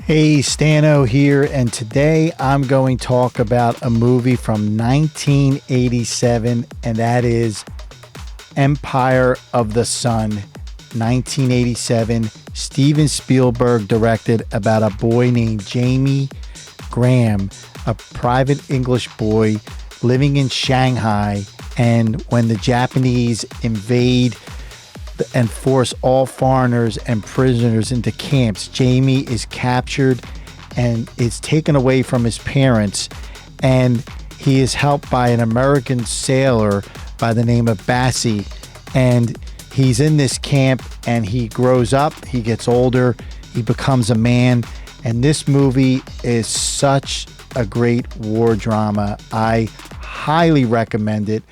Hey, Stano here, and today I'm going to talk about a movie from 1987, and that is Empire of the Sun, 1987. Steven Spielberg directed about a boy named Jamie Graham, a private English boy living in Shanghai, and when the Japanese invade and force all foreigners and prisoners into camps, Jamie is captured and is taken away from his parents, and he is helped by an American sailor by the name of Bassie, and he's in this camp and he grows up, he gets older, he becomes a man, and this movie is such a great war drama. I highly recommend it,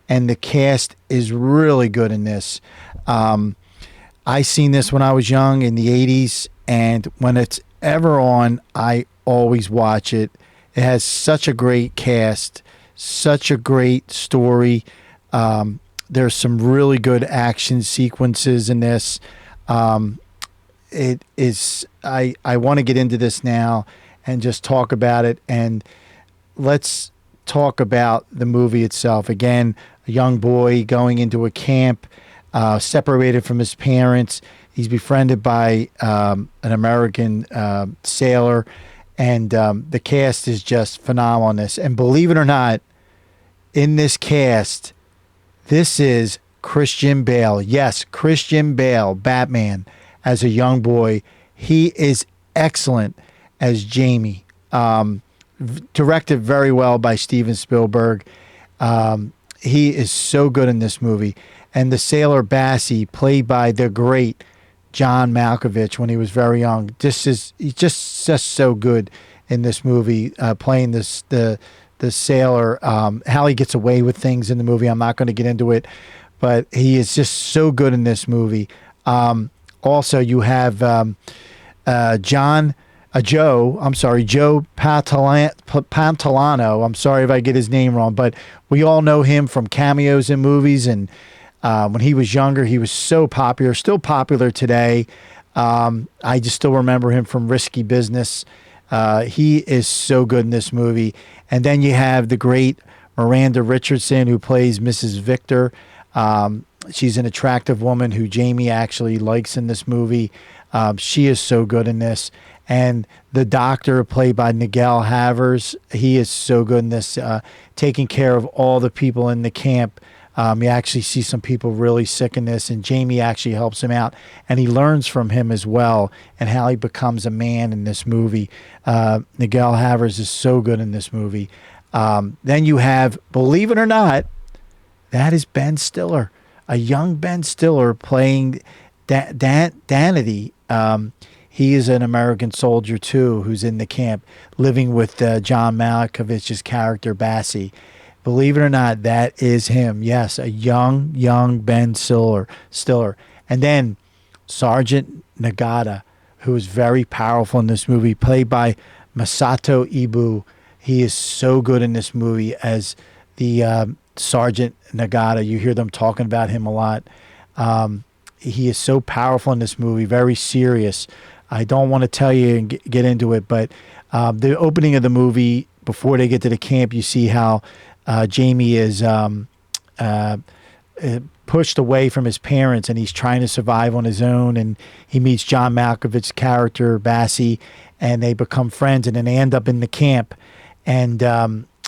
and the cast is really good in this. I seen this when I was young in the 80s, and when it's ever on, I always watch it. It has such a great cast, such a great story. There's some really good action sequences in this. It is, I want to get into this now and just talk about it, and let's talk about the movie itself. Again, a young boy going into a camp, separated from his parents. He's befriended by an American sailor, and the cast is just phenomenal in this. And believe it or not, in this cast, this is Christian Bale. Yes, Christian Bale, Batman, as a young boy. He is excellent as Jamie. Directed very well by Steven Spielberg. He is so good in this movie. And the sailor Bassie, played by the great John Malkovich when he was very young, he's just so good in this movie, playing the sailor. How he gets away with things in the movie, I'm not going to get into it, but he is just so good in this movie. Also, you have Joe Pantolano. I'm sorry if I get his name wrong, but we all know him from cameos in movies, and when he was younger, he was so popular, still popular today. I just still remember him from Risky Business. He is so good in this movie. And then you have the great Miranda Richardson, who plays Mrs. Victor. She's an attractive woman who Jamie actually likes in this movie. She is so good in this. And the doctor, played by Miguel Havers, he is so good in this, taking care of all the people in the camp. You actually see some people really sick in this, and Jamie actually helps him out, and he learns from him as well, and how he becomes a man in this movie. Miguel Havers is so good in this movie. Then you have, believe it or not, that is Ben Stiller, a young Ben Stiller playing Danity. He is an American soldier too, who's in the camp, living with John Malkovich's character Bassie. Believe it or not, that is him. Yes, a young Ben Stiller. And then Sergeant Nagata, who is very powerful in this movie, played by Masato Ibu. He is so good in this movie as the Sergeant Nagata. You hear them talking about him a lot. He is so powerful in this movie, very serious. I don't want to tell you and get into it, but the opening of the movie, before they get to the camp, you see how Jamie is pushed away from his parents, and he's trying to survive on his own, and he meets John Malkovich's character Bassie, and they become friends, and then they end up in the camp, and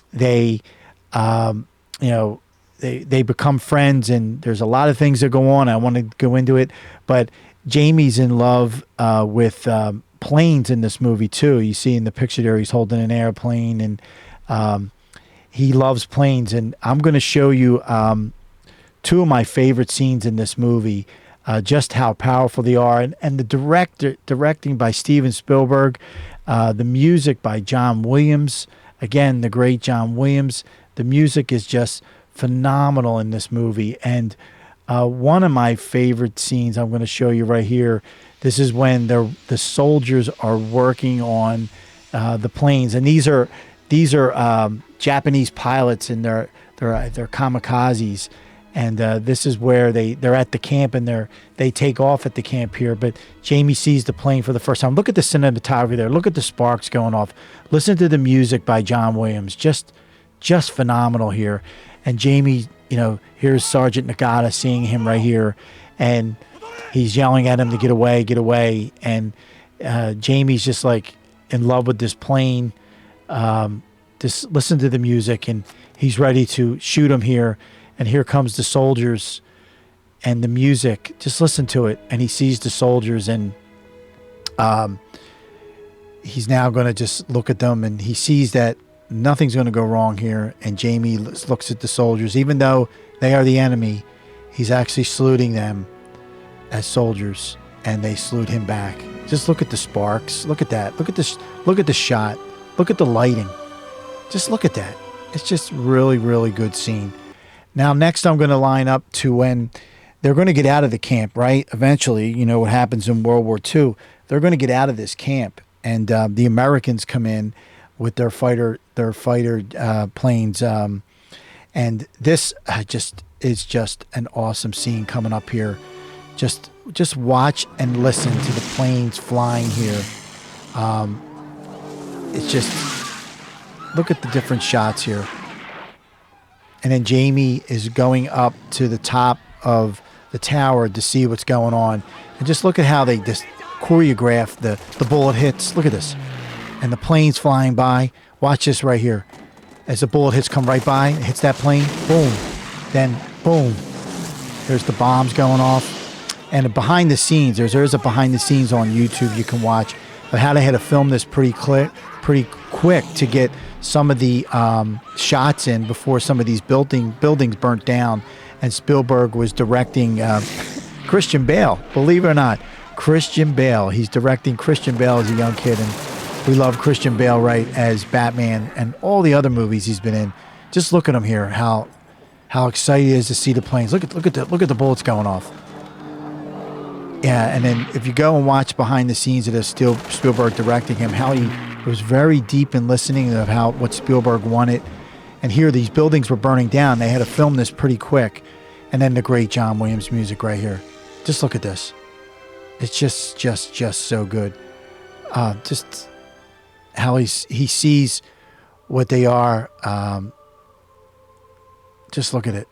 they become friends, and there's a lot of things that go on. I want to go into it, but Jamie's in love with planes in this movie too. You see in the picture there, he's holding an airplane, and he loves planes, and I'm going to show you two of my favorite scenes in this movie, just how powerful they are. And the directing by Steven Spielberg, the music by John Williams, again, the great John Williams. The music is just phenomenal in this movie. And one of my favorite scenes I'm going to show you right here, this is when the soldiers are working on the planes, and these are Japanese pilots, and they're kamikazes, And this is where they're at the camp, and they take off at the camp here. But Jamie sees the plane for the first time. Look at the cinematography there. Look at the sparks going off. Listen to the music by John Williams. Just phenomenal here. And Jamie, here's Sergeant Nagata seeing him right here, and he's yelling at him to get away, get away. And Jamie's just like in love with this plane. Just listen to the music, and he's ready to shoot him here. And here comes the soldiers and the music. Just listen to it. And he sees the soldiers, and he's now going to just look at them, and he sees that nothing's going to go wrong here. And Jamie looks at the soldiers. Even though they are the enemy, he's actually saluting them as soldiers, and they salute him back. Just look at the sparks. Look at that. Look at this. Look at the shot. Look at the lighting. Just look at that. It's just really, really good scene. Now, next I'm going to line up to when they're going to get out of the camp, right? Eventually, what happens in World War II. They're going to get out of this camp, and the Americans come in with their fighter planes. And this is just an awesome scene coming up here. Just watch and listen to the planes flying here. It's just, look at the different shots here. And then Jamie is going up to the top of the tower to see what's going on. And just look at how they just choreograph the bullet hits. Look at this. And the plane's flying by. Watch this right here. As the bullet hits come right by, it hits that plane, boom. Then, boom. There's the bombs going off. And behind the scenes, there's a behind the scenes on YouTube you can watch of how they had to film this pretty quick to get some of the shots in before some of these buildings burnt down. And Spielberg was directing Christian Bale, believe it or not. Christian Bale. He's directing Christian Bale as a young kid, and we love Christian Bale, right, as Batman and all the other movies he's been in. Just look at him here, how excited he is to see the planes. Look at the bullets going off. Yeah, and then if you go and watch behind the scenes of this Spielberg directing him, how he was very deep in listening of what Spielberg wanted. And here these buildings were burning down. They had to film this pretty quick. And then the great John Williams music right here. Just look at this. It's just so good. Just how he sees what they are. Just look at it.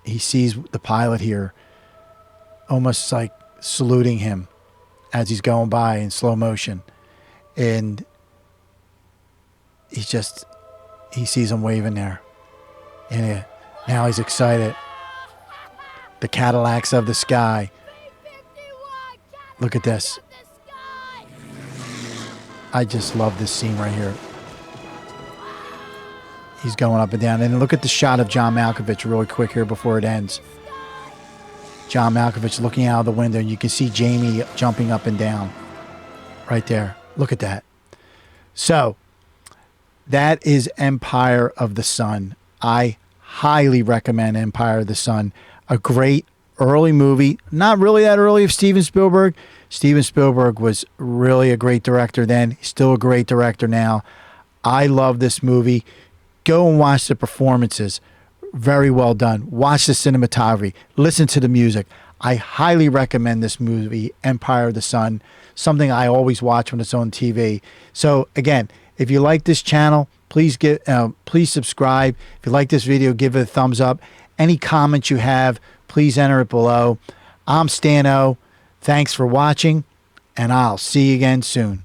He sees the pilot here almost like saluting him as he's going by in slow motion. And he sees him waving there. And now he's excited. The Cadillacs of the sky. Look at this. I just love this scene right here. He's going up and down. And look at the shot of John Malkovich really quick here before it ends. John Malkovich looking out of the window, and you can see Jamie jumping up and down right there. Look at that. So that is Empire of the Sun. I highly recommend Empire of the Sun. A great early movie. Not really that early of Steven Spielberg. Steven Spielberg was really a great director then. He's still a great director now. I love this movie. Go and watch the performances. Very well done. Watch the cinematography. Listen to the music. I highly recommend this movie, Empire of the Sun. Something I always watch when it's on TV. So again, if you like this channel, please subscribe. If you like this video, give it a thumbs up. Any comments you have, please enter it below. I'm Stan-O. Thanks for watching, and I'll see you again soon.